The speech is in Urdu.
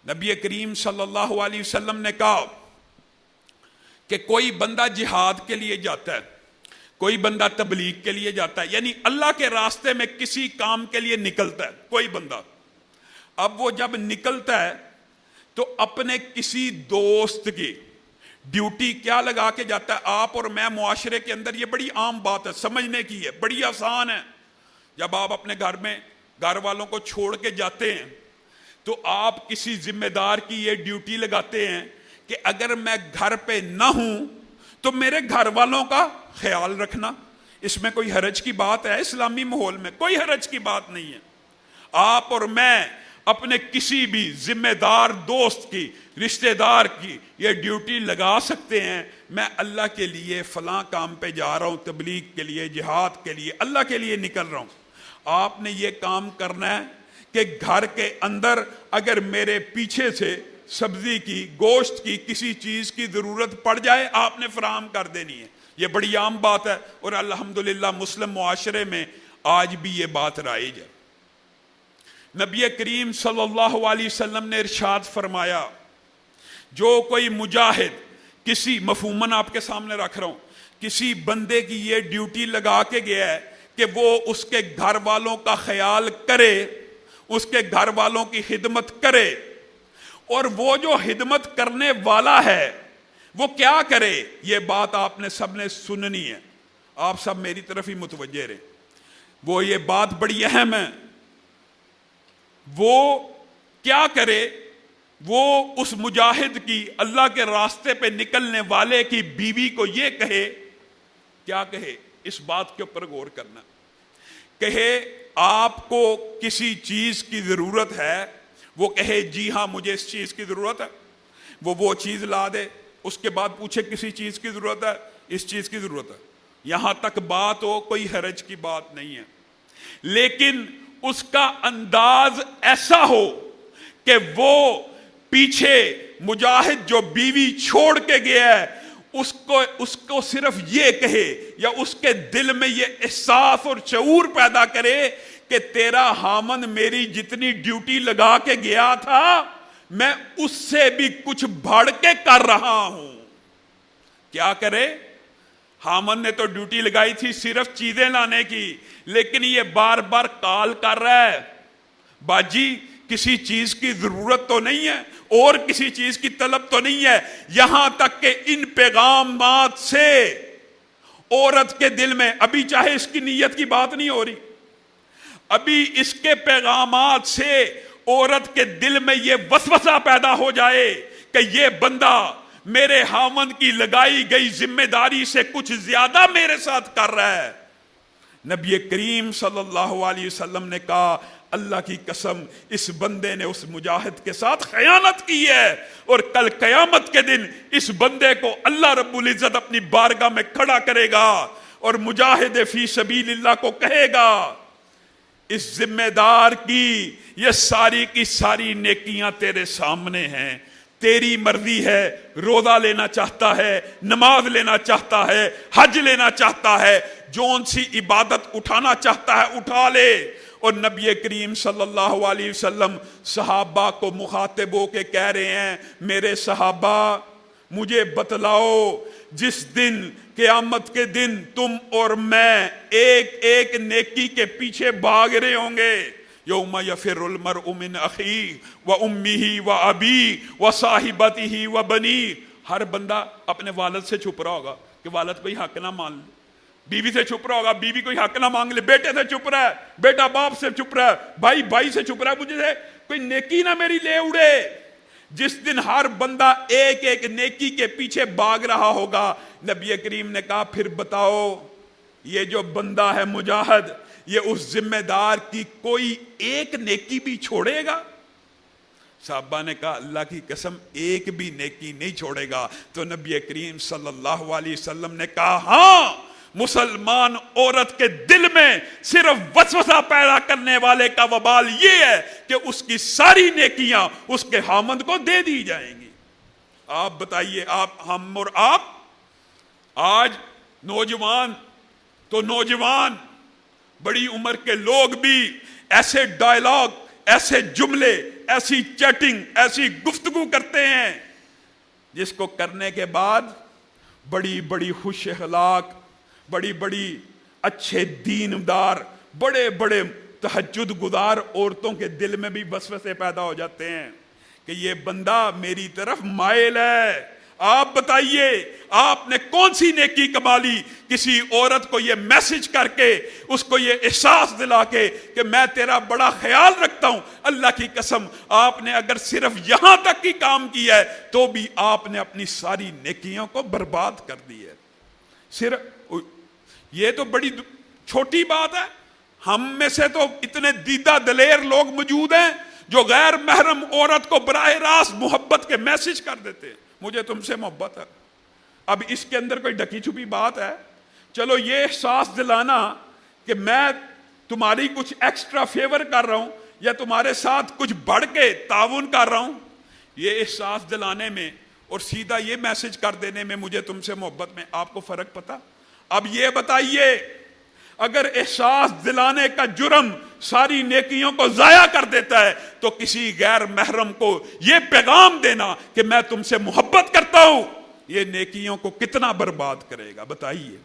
نبی کریم صلی اللہ علیہ وسلم نے کہا کہ کوئی بندہ جہاد کے لیے جاتا ہے، کوئی بندہ تبلیغ کے لیے جاتا ہے، یعنی اللہ کے راستے میں کسی کام کے لیے نکلتا ہے کوئی بندہ. اب وہ جب نکلتا ہے تو اپنے کسی دوست کی ڈیوٹی کیا لگا کے جاتا ہے؟ آپ اور میں معاشرے کے اندر یہ بڑی عام بات ہے، سمجھنے کی ہے، بڑی آسان ہے. جب آپ اپنے گھر میں گھر والوں کو چھوڑ کے جاتے ہیں تو آپ کسی ذمہ دار کی یہ ڈیوٹی لگاتے ہیں کہ اگر میں گھر پہ نہ ہوں تو میرے گھر والوں کا خیال رکھنا. اس میں کوئی حرج کی بات ہے؟ اسلامی ماحول میں کوئی حرج کی بات نہیں ہے. آپ اور میں اپنے کسی بھی ذمہ دار دوست کی، رشتہ دار کی یہ ڈیوٹی لگا سکتے ہیں، میں اللہ کے لیے فلاں کام پہ جا رہا ہوں، تبلیغ کے لیے، جہاد کے لیے، اللہ کے لیے نکل رہا ہوں. آپ نے یہ کام کرنا ہے کہ گھر کے اندر اگر میرے پیچھے سے سبزی کی، گوشت کی، کسی چیز کی ضرورت پڑ جائے آپ نے فراہم کر دینی ہے. یہ بڑی عام بات ہے اور الحمدللہ مسلم معاشرے میں آج بھی یہ بات رائج ہے. نبی کریم صلی اللہ علیہ وسلم نے ارشاد فرمایا جو کوئی مجاہد کسی، مفہوماً آپ کے سامنے رکھ رہا ہوں، کسی بندے کی یہ ڈیوٹی لگا کے گیا ہے کہ وہ اس کے گھر والوں کا خیال کرے، اس کے گھر والوں کی خدمت کرے، اور وہ جو خدمت کرنے والا ہے وہ کیا کرے، یہ بات آپ نے سب نے سننی ہے. آپ سب میری طرف ہی متوجہ رہے. وہ یہ بات بڑی اہم ہے. وہ کیا کرے؟ وہ اس مجاہد کی، اللہ کے راستے پہ نکلنے والے کی بیوی کو یہ کہے، کیا کہے؟ اس بات کے اوپر غور کرنا. کہے آپ کو کسی چیز کی ضرورت ہے، وہ کہے جی ہاں مجھے اس چیز کی ضرورت ہے، وہ چیز لا دے. اس کے بعد پوچھے کسی چیز کی ضرورت ہے، اس چیز کی ضرورت ہے، یہاں تک بات ہو، کوئی حرج کی بات نہیں ہے. لیکن اس کا انداز ایسا ہو کہ وہ پیچھے مجاہد جو بیوی چھوڑ کے گیا ہے اس کو صرف یہ کہے یا اس کے دل میں یہ احساس اور شعور پیدا کرے کہ تیرا خامند میری جتنی ڈیوٹی لگا کے گیا تھا میں اس سے بھی کچھ بڑھ کے کر رہا ہوں. کیا کرے؟ خامند نے تو ڈیوٹی لگائی تھی صرف چیزیں لانے کی، لیکن یہ بار بار کال کر رہا ہے، باجی کسی چیز کی ضرورت تو نہیں ہے اور کسی چیز کی طلب تو نہیں ہے. یہاں تک کہ ان پیغامات سے عورت کے دل میں، ابھی چاہے اس کی نیت کی بات نہیں ہو رہی، ابھی اس کے پیغامات سے عورت کے دل میں یہ وسوسہ پیدا ہو جائے کہ یہ بندہ میرے خامند کی لگائی گئی ذمہ داری سے کچھ زیادہ میرے ساتھ کر رہا ہے. نبی کریم صلی اللہ علیہ وسلم نے کہا اللہ کی قسم اس بندے نے اس مجاہد کے ساتھ خیانت کی ہے، اور کل قیامت کے دن اس بندے کو اللہ رب العزت اپنی بارگاہ میں کھڑا کرے گا اور مجاہد فی سبیل اللہ کو کہے گا اس ذمہ دار کی یہ ساری کی ساری نیکیاں تیرے سامنے ہیں، تیری مرضی ہے، روزہ لینا چاہتا ہے، نماز لینا چاہتا ہے، حج لینا چاہتا ہے، جون سی عبادت اٹھانا چاہتا ہے اٹھا لے. اور نبی کریم صلی اللہ علیہ وسلم صحابہ کو مخاطب ہو کے کہہ رہے ہیں میرے صحابہ مجھے بتلاؤ جس دن قیامت کے دن تم اور میں ایک ایک نیکی کے پیچھے بھاگ رہے ہوں گے. یوم یفر المرء من اخیہ و امہ و ابیہ و صاحبتہ و بنیہ. ہر بندہ اپنے والد سے چھپ رہا ہوگا کہ والد کوئی حق نہ مان لے، بیوی سے چھپ رہا ہوگا بیوی کوئی حق نہ مانگ لے، بیٹے سے چھپ رہا ہے بیٹا باپ سے چھپ رہا ہے، بھائی بھائی سے چھپ رہا ہے، مجھے کوئی نیکی نہ میری لے اڑے. جس دن ہر بندہ ایک ایک نیکی کے پیچھے بھاگ رہا ہوگا، نبی کریم نے کہا پھر بتاؤ یہ جو بندہ ہے مجاہد یہ اس ذمہ دار کی کوئی ایک نیکی بھی چھوڑے گا؟ صحابہ نے کہا اللہ کی قسم ایک بھی نیکی نہیں چھوڑے گا. تو نبی کریم صلی اللہ علیہ وسلم نے کہا ہاں مسلمان عورت کے دل میں صرف وسوسہ پیدا کرنے والے کا وبال یہ ہے کہ اس کی ساری نیکیاں اس کے خامند کو دے دی جائیں گی. آپ بتائیے، آپ ہم اور آپ آج نوجوان تو نوجوان بڑی عمر کے لوگ بھی ایسے ڈائلاگ، ایسے جملے ایسی چیٹنگ، ایسی گفتگو کرتے ہیں جس کو کرنے کے بعد بڑی بڑی خوش اخلاق، بڑی بڑی اچھے دیندار، بڑے بڑے تہجد گزار عورتوں کے دل میں بھی وسوسے پیدا ہو جاتے ہیں کہ یہ بندہ میری طرف مائل ہے۔ آپ بتائیے آپ نے کون سی نیکی کما لی کسی عورت کو یہ میسج کر کے، اس کو یہ احساس دلا کے کہ میں تیرا بڑا خیال رکھتا ہوں؟ اللہ کی قسم آپ نے اگر صرف یہاں تک ہی کام کیا ہے تو بھی آپ نے اپنی ساری نیکیوں کو برباد کر دی ہے۔ صرف یہ تو بڑی چھوٹی بات ہے، ہم میں سے تو اتنے دیدہ دلیر لوگ موجود ہیں جو غیر محرم عورت کو براہ راست محبت کے میسج کر دیتے ہیں، مجھے تم سے محبت ہے۔ اب اس کے اندر کوئی ڈکی چھپی بات ہے؟ چلو یہ احساس دلانا کہ میں تمہاری کچھ ایکسٹرا فیور کر رہا ہوں یا تمہارے ساتھ کچھ بڑھ کے تعاون کر رہا ہوں، یہ احساس دلانے میں اور سیدھا یہ میسج کر دینے میں مجھے تم سے محبت میں آپ کو فرق پتا؟ اب یہ بتائیے اگر احساس دلانے کا جرم ساری نیکیوں کو ضائع کر دیتا ہے تو کسی غیر محرم کو یہ پیغام دینا کہ میں تم سے محبت کرتا ہوں، یہ نیکیوں کو کتنا برباد کرے گا؟ بتائیے۔